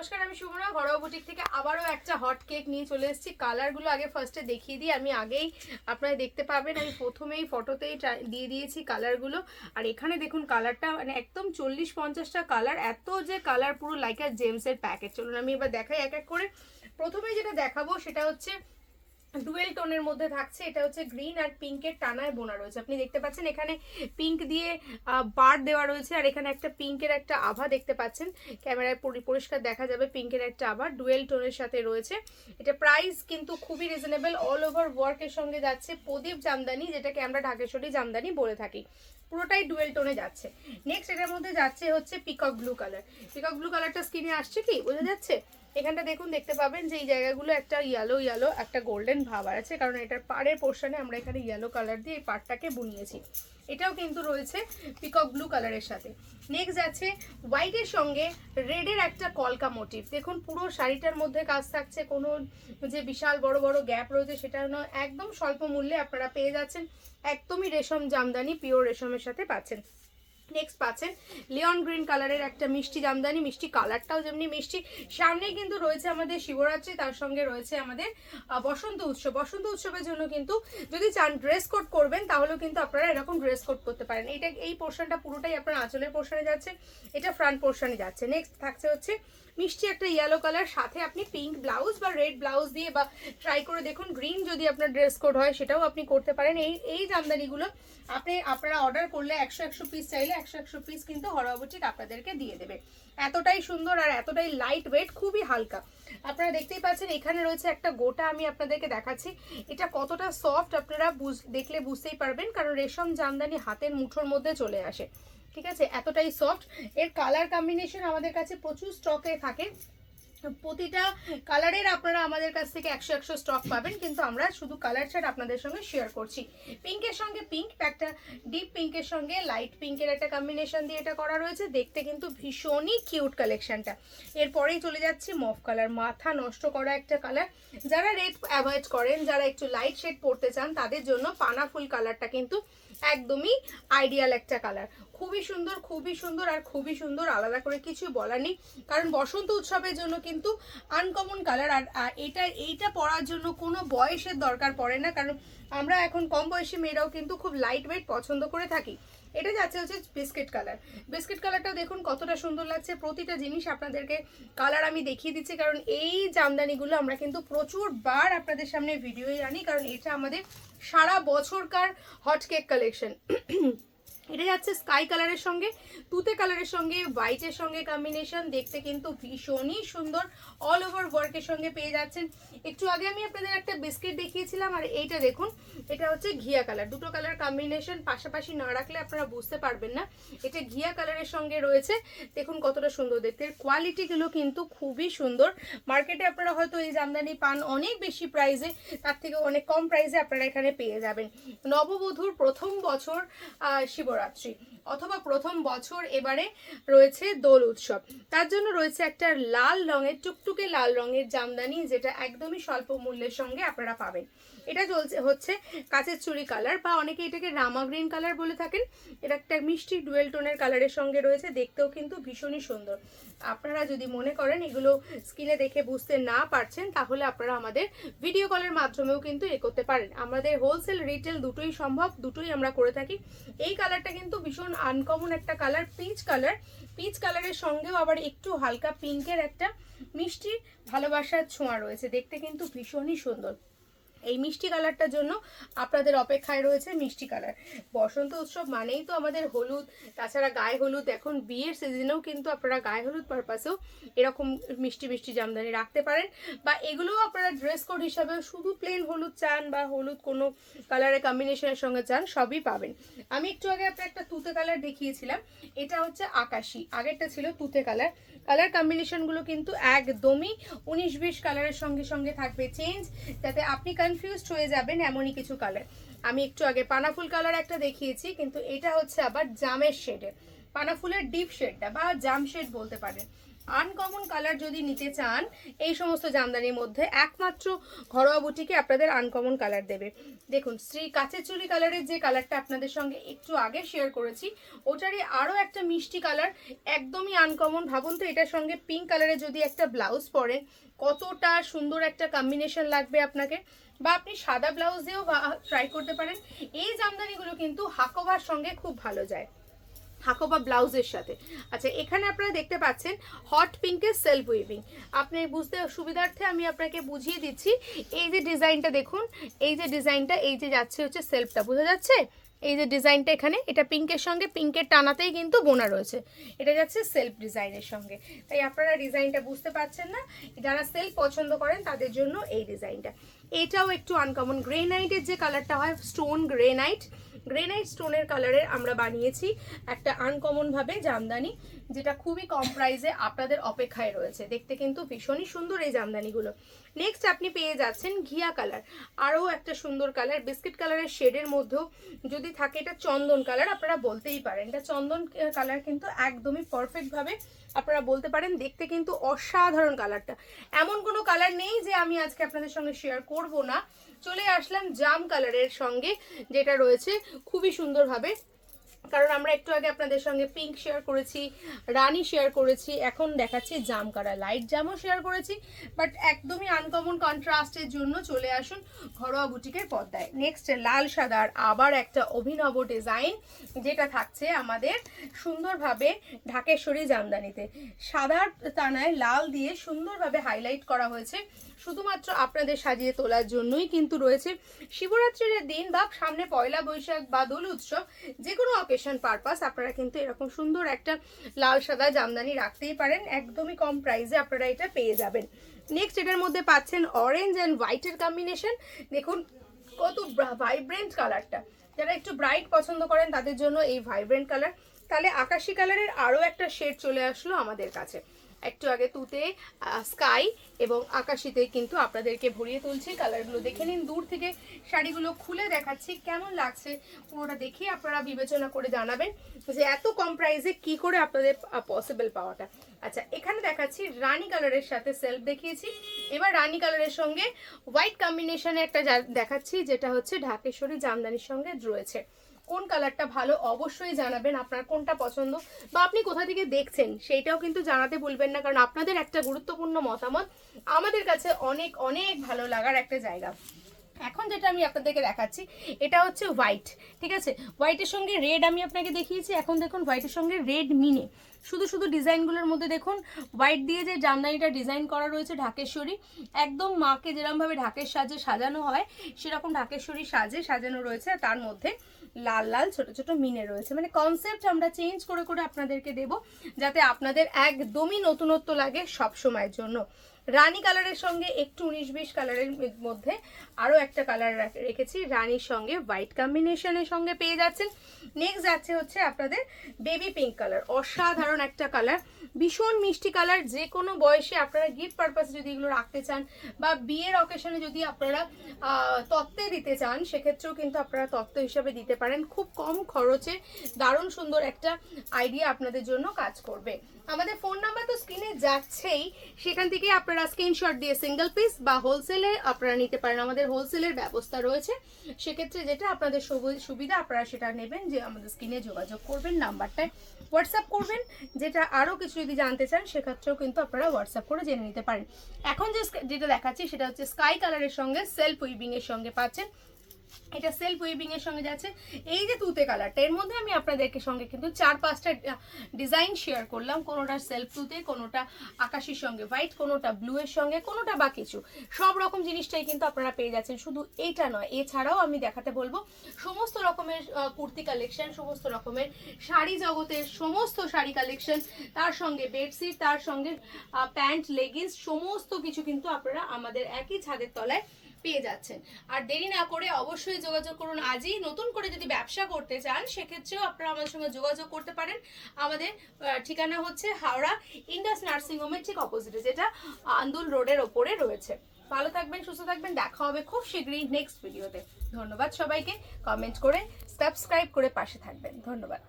নমস্কার, আমি সুমনা ঘরোয়া বুটিক থেকে আবারও একটা হট কেক নিয়ে চলে এসেছি। কালারগুলো আগে ফার্স্টে দেখিয়ে দিই। আমি আগেই আপনারা দেখতে পাবেন, আমি প্রথমেই ফটোতেই দিয়ে দিয়েছি কালারগুলো। আর এখানে দেখুন কালারটা মানে একদম 40-50টা কালার, এত যে কালার পুরো লাইক আর জেমসের প্যাকেট। চলুন আমি এবার দেখাই এক এক করে। প্রথমেই যেটা দেখাবো সেটা হচ্ছে ডুয়েল টোনের মধ্যে থাকছে। এটা হচ্ছে গ্রিন আর পিঙ্কের টানায় বোনা রয়েছে। আপনি দেখতে পাচ্ছেন এখানে পিঙ্ক দিয়ে বার দেওয়া রয়েছে, আর এখানে একটা পিঙ্কের একটা আভা দেখতে পাচ্ছেন। ক্যামেরায় পরিষ্কার দেখা যাবে পিঙ্কের একটা আভা ডুয়েল টোনের সাথে রয়েছে। এটা প্রাইস কিন্তু খুবই রিজনেবল। অল ওভার ওয়ার্কের সঙ্গে যাচ্ছে প্রদীপ জামদানি, যেটাকে আমরা ঢাকেশ্বরী জামদানি বলে থাকি। পুরোটাই ডুয়েল টোনে যাচ্ছে। নেক্সট এটার মধ্যে যাচ্ছে হচ্ছে peacock blue colour. Peacock blue কালারটা স্ক্রিনে আসছে কি বোঝা যাচ্ছে? এখানটা দেখুন, দেখতে পাবেন যে এই জায়গাগুলো একটা ইয়েলো ইয়েলো একটা গোল্ডেন ভাব আছে, কারণ এটার পাড়ের পোর্শনে আমরা এখানে ইয়েলো কালার দিয়ে এই পাড়টাকে বুনিয়েছি। এটাও কিন্তু রয়েছে পিকক ব্লু কালারের সাথে। নেক্সট আছে হোয়াইটের সঙ্গে রেডের একটা কলকা মোটিভ। দেখুন পুরো শাড়িটার মধ্যে কাজ থাকছে, কোনো যে বিশাল বড় বড় গ্যাপ রয়েছে সেটা নয়, একদম স্বল্প মূল্যে আপনারা পেয়ে যাচ্ছেন। একদমই রেশম জামদানি, পিওর রেশমের সাথে পাচ্ছেন। নেক্সট পাচ্ছেন লিয়ন গ্রিন কালারের একটা মিষ্টি জামদানি। মিষ্টি কালারটাও যেমনি মিষ্টি। সামনেই কিন্তু রয়েছে আমাদের শিবরাত্রি, তার সঙ্গে রয়েছে আমাদের বসন্ত উৎসব। বসন্ত উৎসবের জন্য কিন্তু যদি চান ড্রেস কোড করবেন, তাহলেও কিন্তু আপনারা এরকম ড্রেস কোড করতে পারেন। এটা এই পোর্শনটা পুরোটাই আপনার আঁচলের পোর্শনে যাচ্ছে, এটা ফ্রন্ট পোর্শনে যাচ্ছে। নেক্সট থাকছে হচ্ছে মিষ্টি একটা ইয়েলো কালার, সাথে আপনি পিঙ্ক ব্লাউজ বা রেড ব্লাউজ দিয়ে বা ট্রাই করে দেখুন। গ্রিন যদি আপনার ড্রেস কোড হয় সেটাও আপনি করতে পারেন। এই জামদানিগুলো আপনারা অর্ডার করলে 100 পিস চাইলে 100 পিস কিন্তু ঘরোয়া বুটিক আপনাদেরকে দিয়ে দেবে। এতটাই সুন্দর আর এতটাই লাইট ওয়েট, খুবই হালকা। আপনারা দেখতেই পাচ্ছেন এখানে রয়েছে একটা গোটা, আমি আপনাদেরকে দেখাচ্ছি এটা কতটা সফট। আপনারা দেখলে বুঝতেই পারবেন, কারণ রেশম জামদানি হাতের মুঠোর মধ্যে চলে আসে। ঠিক আছে, এতটাই সফট। এর কালার কম্বিনেশন আমাদের কাছে প্রচুর স্টকে থাকে। প্রতিটা কালারের আপনারা আমাদের কাছ থেকে 100 স্টক পাবেন, কিন্তু আমরা শুধু কালার চার্ট আপনাদের সঙ্গে শেয়ার করছি। পিঙ্কের সঙ্গে পিঙ্ক, একটা ডিপ পিঙ্কের সঙ্গে লাইট পিঙ্কের একটা কম্বিনেশন দিয়ে এটা করা রয়েছে। দেখতে কিন্তু ভীষণই কিউট কালেকশনটা। এরপরেই চলে যাচ্ছি মফ কালার, মাথা নষ্ট করা একটা কালার। যারা রেড অ্যাভয়েড করেন, যারা একটু লাইট শেড পড়তে চান, তাদের জন্য পানা ফুল কালারটা কিন্তু একদমই আইডিয়াল একটা কালার। খুবই সুন্দর, খুবই সুন্দর আর খুবই সুন্দর, আলাদা করে কিছু বলার নেই। কারণ বসন্ত উৎসবের জন্য কিন্তু আনকমন কালার। আর এইটা পরার জন্য কোনো বয়সের দরকার পড়ে না, কারণ আমরা এখন কম বয়সী মেয়েরাও কিন্তু খুব লাইট ওয়েট পছন্দ করে থাকি। এটা যাচ্ছে হচ্ছে বিস্কিট কালার। বিস্কিট কালারটাও দেখুন কতটা সুন্দর লাগছে। প্রতিটা জিনিস আপনাদেরকে কালার আমি দেখিয়ে দিচ্ছি, কারণ এই জামদানিগুলো আমরা কিন্তু প্রচুর বার আপনাদের সামনে ভিডিওই আনি, কারণ এটা আমাদের সারা বছরকার হট কেক কালেকশন। এটা যাচ্ছে স্কাই কালারের সঙ্গে তুতে কালারের সঙ্গে হোয়াইটের সঙ্গে কম্বিনেশন, দেখতে কিন্তু ভীষণই সুন্দর। অল ওভার ওয়ার্কের সঙ্গে পেয়ে যাচ্ছেন। একটু আগে আমি আপনাদের একটা বিস্কিট দেখিয়েছিলাম, আর এইটা দেখুন এটা হচ্ছে ঘিয়া কালার। দুটো কালার কম্বিনেশন পাশাপাশি না রাখলে আপনারা বুঝতে পারবেন না। এটা ঘিয়া কালারের সঙ্গে রয়েছে, দেখুন কতটা সুন্দর দেখতে। কোয়ালিটিগুলো কিন্তু খুবই সুন্দর। মার্কেটে আপনারা হয়তো এই জামদানি পান অনেক বেশি প্রাইসে, তার থেকে অনেক কম প্রাইসে আপনারা এখানে পেয়ে যাবেন। নববধূর প্রথম বছর শিবরাত্রি অথবা প্রথম বছর এবারে রয়েছে দোল উৎসব, তার জন্য রয়েছে একটা লাল রঙের, টুকটুকে লাল রঙের জামদানি, যেটা একদমই স্বল্প মূল্যের সঙ্গে আপনারা পাবেন। এটা হচ্ছে কাঁচের চুড়ি কালার, বা অনেকে এটাকে রামা গ্রিন কালার বলে থাকেন। এটা একটা মিষ্টি ডুয়েল টোনের কালারের সঙ্গে রয়েছে, দেখতেও কিন্তু ভীষণই সুন্দর। আপনারা যদি মনে করেন এগুলো স্ক্রিনে দেখে বুঝতে না পারছেন, তাহলে আপনারা আমাদের ভিডিও কলের মাধ্যমেও কিন্তু এ করতে পারেন। আমাদের হোলসেল রিটেল দুটোই সম্ভব, দুটোই আমরা করে থাকি। এই কালারটা কিন্তু ভীষণ আনকমন একটা কালার, পিচ কালার। পিচ কালারের সঙ্গেও আবার একটু হালকা পিঙ্কের একটা মিষ্টি ভালোবাসার ছোঁয়া রয়েছে, দেখতে কিন্তু ভীষণই সুন্দর। এই মিষ্টি কালারটার জন্য আপনাদের অপেক্ষায় রয়েছে মিষ্টি কালার। বসন্ত উৎসব মানেই তো আমাদের হলুদ, তাছাড়া গায়ে হলুদ। এখন বিয়ের সিজনেও কিন্তু আপনারা গায়ে হলুদ পারপাসেও এরকম মিষ্টি মিষ্টি জামদানি রাখতে পারেন, বা এগুলোও আপনারা ড্রেস কোড হিসাবেও শুধু প্লেন হলুদ চান বা হলুদ কোনো কালারের কম্বিনেশনের সঙ্গে চান, সবই পাবেন। আমি একটু আগে আপনার একটা তুতে কালার দেখিয়েছিলাম, এটা হচ্ছে আকাশি, আগেরটা ছিল তুতে কালার। কালার কম্বিনেশনগুলো কিন্তু একদমই 19-20 কালারের সঙ্গে সঙ্গে থাকবে চেঞ্জ, যাতে আপনি কনফিউজড হয়ে যাবেন এমনই কিছু কালার। আমি একটু আগে পানাফুল কালার একটা দেখিয়েছি, কিন্তু এটা হচ্ছে আবার জামের শেডের, পানাফুলের ডিপ শেডটা বা জাম শেড বলতে পারেন। আনকমন কালার যদি নিতে চান এই সমস্ত জামদানির মধ্যে একমাত্র ঘরোয়া বুটিকে আপনাদের আনকমন কালার দেবে। দেখুন শ্রী কাচের চুড়ি কালারের যে কালারটা আপনাদের সঙ্গে একটু আগে শেয়ার করেছি, ওটারই আরও একটা মিষ্টি কালার, একদমই আনকমন। ভাবুন তো এটার সঙ্গে পিঙ্ক কালারের যদি একটা ব্লাউজ পরেন কতটা সুন্দর একটা কম্বিনেশন লাগবে আপনাকে, বা আপনি সাদা ব্লাউজ দিয়েও ট্রাই করতে পারেন। এই জামদানিগুলো কিন্তু হাকোবার সঙ্গে খুব ভালো যায়, হাকোবা ব্লাউজের সাথে। আচ্ছা, এখানে আপনারা দেখতে পাচ্ছেন হট পিঙ্কের সেলফ উইভিং। আপনি বুঝতে সুবিধার্থে আমি আপনাকে বুঝিয়ে দিচ্ছি। এই যে ডিজাইনটা দেখুন, এই যে ডিজাইনটা, এই যে যাচ্ছে হচ্ছে সেলফটা, বোঝা যাচ্ছে? এই যে ডিজাইনটা এখানে, এটা পিঙ্কের সঙ্গে পিঙ্কের টানাতেই কিন্তু বোনা রয়েছে, এটা যাচ্ছে সেলফ ডিজাইনের সঙ্গে। তাই আপনারা ডিজাইনটা বুঝতে পারছেন না, যারা সেলফ পছন্দ করেন তাদের জন্য এই ডিজাইনটা। এটাও একটু আনকমন গ্রেনাইটের যে কালারটা হয়, স্টোন গ্রেনাইট, গ্রেনাইট স্টোনের কালারের আমরা বানিয়েছি একটা আনকমন ভাবে জামদানি, যেটা খুবই কম প্রাইসে আপনাদের অপেক্ষায় রয়েছে। দেখতে কিন্তু ভীষণই সুন্দর এই জামদানিগুলো। নেক্সট আপনি পেয়ে যাচ্ছেন ঘিয়া কালার, আরও একটা সুন্দর কালার, বিস্কিট কালারের শেডের মধ্যেও যদি থাকে, এটা চন্দন কালার আপনারা বলতেই পারেন, এটা চন্দন কালার কিন্তু একদমই পারফেক্ট ভাবে আপনারা বলতে পারেন। দেখতে কিন্তু অসাধারণ কালারটা, এমন কোনো কালার নেই যে আমি আজকে আপনাদের সঙ্গে শেয়ার করব না। চলে আসলাম জাম কালারের সঙ্গে, যেটা রয়েছে খুবই সুন্দরভাবে, কারণ আমরা একটু আগে আপনাদের সঙ্গে পিঙ্ক শেয়ার করেছি, রানী শেয়ার করেছি, এখন দেখাচ্ছি জাম কালার, লাইট জামও শেয়ার করেছি, বাট একদমই আনকমন কন্ট্রাস্টের জন্য চলে আসুন ঘরোয়া বুটিকের পর্দায়। নেক্সট লাল সাদার আবার একটা অভিনব ডিজাইন, যেটা থাকছে আমাদের সুন্দরভাবে ঢাকেশ্বরী জামদানিতে, সাদার টানায় লাল দিয়ে সুন্দরভাবে হাইলাইট করা হয়েছে, শুধুমাত্র আপনাদের সাজিয়ে তোলার জন্যই কিন্তু রয়েছে। শিবরাত্রির দিন বা সামনে পয়লা বৈশাখ বা দোল উৎসব, যে কোনো অকেশন পারপাস আপনারা কিন্তু এরকম সুন্দর একটা লাল সাদা জামদানি রাখতেই পারেন, একদমই কম প্রাইসে আপনারা এটা পেয়ে যাবেন। নেক্সট এটার মধ্যে পাচ্ছেন অরেঞ্জ অ্যান্ড হোয়াইটের কম্বিনেশন, দেখুন কত ভাইব্রেন্ট কালারটা, যারা একটু ব্রাইট পছন্দ করেন তাদের জন্য এই ভাইব্রেন্ট কালার। তাহলে আকাশি কালারের আরও একটা শেড চলে আসলো আমাদের কাছে, একটু আগে তুতে, স্কাই এবং আকাশিতে কিন্তু আপনাদেরকে ভরিয়ে তুলছি। কালারগুলো দেখে নিন, দূর থেকে শাড়িগুলো খুলে দেখাচ্ছি, কেমন লাগছে পুরোটা দেখে আপনারা বিবেচনা করে জানাবেন যে এত কম প্রাইসে কি করে আপনাদের পসিবল পাওয়াটা। আচ্ছা, এখানে দেখাচ্ছি রানী কালারের সাথে সেলফ দেখিয়েছি, এবার রানী কালারের সঙ্গে হোয়াইট কম্বিনেশনে একটা দেখাচ্ছি, যেটা হচ্ছে ঢাকেশ্বরী জামদানির সঙ্গে রয়েছে। কোন কালারটা ভালো অবশ্যই জানাবেন, আপনার কোনটা পছন্দ বা আপনি কোথা থেকে দেখছেন সেইটাও কিন্তু জানাতে ভুলবেন না, কারণ আপনাদের একটা গুরুত্বপূর্ণ মতামত আমাদের কাছে অনেক অনেক ভালো লাগার একটা জায়গা। এখন যেটা আমি আপনাদেরকে দেখাচ্ছি এটা হচ্ছে হোয়াইট, ঠিক আছে, হোয়াইটের সঙ্গে রেড আমি আপনাকে দেখিয়েছি, এখন দেখুন হোয়াইটের সঙ্গে রেড মিনে শুধু শুধু ডিজাইনগুলোর মধ্যে দেখুন হোয়াইট দিয়ে যে জামদানিটা ডিজাইন করা রয়েছে ঢাকেশ্বরী, একদম মাকে যেরকমভাবে ঢাকের সাজে সাজানো হয় সেরকম ঢাকেশ্বরী সাজে সাজানো রয়েছে, তার মধ্যে লাল লাল ছোট ছোট মিনে রয়েছে। মানে কনসেপ্ট আমরা চেঞ্জ করে করে আপনাদেরকে দেব, যাতে আপনাদের একদমই নতুনত্ব লাগে সব সময়ের জন্য। রানী কালারের সঙ্গে একটু 19-20 কালারের মধ্যে আরও একটা কালার রেখেছি, রানীর সঙ্গে হোয়াইট কম্বিনেশনের সঙ্গে পেয়ে যাচ্ছেন। নেক্সট যাচ্ছে হচ্ছে আপনাদের বেবি পিঙ্ক কালার, অসাধারণ একটা কালার, ভীষণ মিষ্টি কালার, যে কোনো বয়সে আপনারা গিফট পারপাসে যদি এগুলো রাখতে চান বা বিয়ের অকেশনে যদি আপনারা তত্ত্বে দিতে চান, সেক্ষেত্রেও কিন্তু আপনারা তত্ত্ব হিসাবে দিতে পারেন, খুব কম খরচে দারুণ সুন্দর একটা আইডিয়া আপনাদের জন্য কাজ করবে। আমাদের ফোন নাম্বার তো স্ক্রিনে যাচ্ছেই, সেখান থেকে আপনারা স্ক্রিনশট দিয়ে সিঙ্গেল পিস বা হোলসেলে আপনারা নিতে পারেন, আমাদের হোলসেলের ব্যবস্থা রয়েছে। সেক্ষেত্রে যেটা আপনাদের সুবিধা আপনারা সেটা নেবেন, যে আমাদের স্ক্রিনে যোগাযোগ করবেন, নাম্বারটায় হোয়াটসঅ্যাপ করবেন, যেটা আরও কিছু যদি জানতে চান সেক্ষেত্রেও কিন্তু আপনারা হোয়াটসঅ্যাপ করে জেনে নিতে পারেন। এখন যেটা দেখাচ্ছি সেটা হচ্ছে স্কাই কালারের সঙ্গে সেলফ উইভিং এর সঙ্গে পাচ্ছেন, এটা সেলফ উইভিং এর সঙ্গে যাচ্ছে। এই যে তুতে কালারটা, এর মধ্যে আমি আপনাদেরকে সঙ্গে কিন্তু 4-5টা ডিজাইন শেয়ার করলাম, কোনোটা সেলফ তুতে, কোনোটা আকাশির সঙ্গে হোয়াইট, কোনোটা ব্লু এর সঙ্গে, কোনোটা বা কিছু, সব রকম জিনিসটাই কিন্তু আপনারা পেয়ে যাচ্ছেন। শুধু এইটা নয়, এছাড়াও আমি দেখাতে বলবো সমস্ত রকমের কুর্তি কালেকশন, সমস্ত রকমের শাড়ি জগতের সমস্ত শাড়ি কালেকশন, তার সঙ্গে বেডশিট, তার সঙ্গে প্যান্ট, লেগিংস, সমস্ত কিছু কিন্তু আপনারা আমাদের একই ছাদের তলায় পেয়ে যাচ্ছেন। আর দেরি না করে অবশ্যই যোগাযোগ করুন আজই। নতুন করে যদি ব্যবসা করতে চান সেক্ষেত্রেও আপনারা আমাদের সঙ্গে যোগাযোগ করতে পারেন। আমাদের ঠিকানা হচ্ছে হাওড়া ইন্ডাস নার্সিং হোমের ঠিক অপোজিটে, যেটা আন্দুল রোডের ওপরে রয়েছে। ভালো থাকবেন, সুস্থ থাকবেন, দেখা হবে খুব শীঘ্রই নেক্সট ভিডিওতে। ধন্যবাদ সবাইকে, কমেন্ট করে সাবস্ক্রাইব করে পাশে থাকবেন, ধন্যবাদ।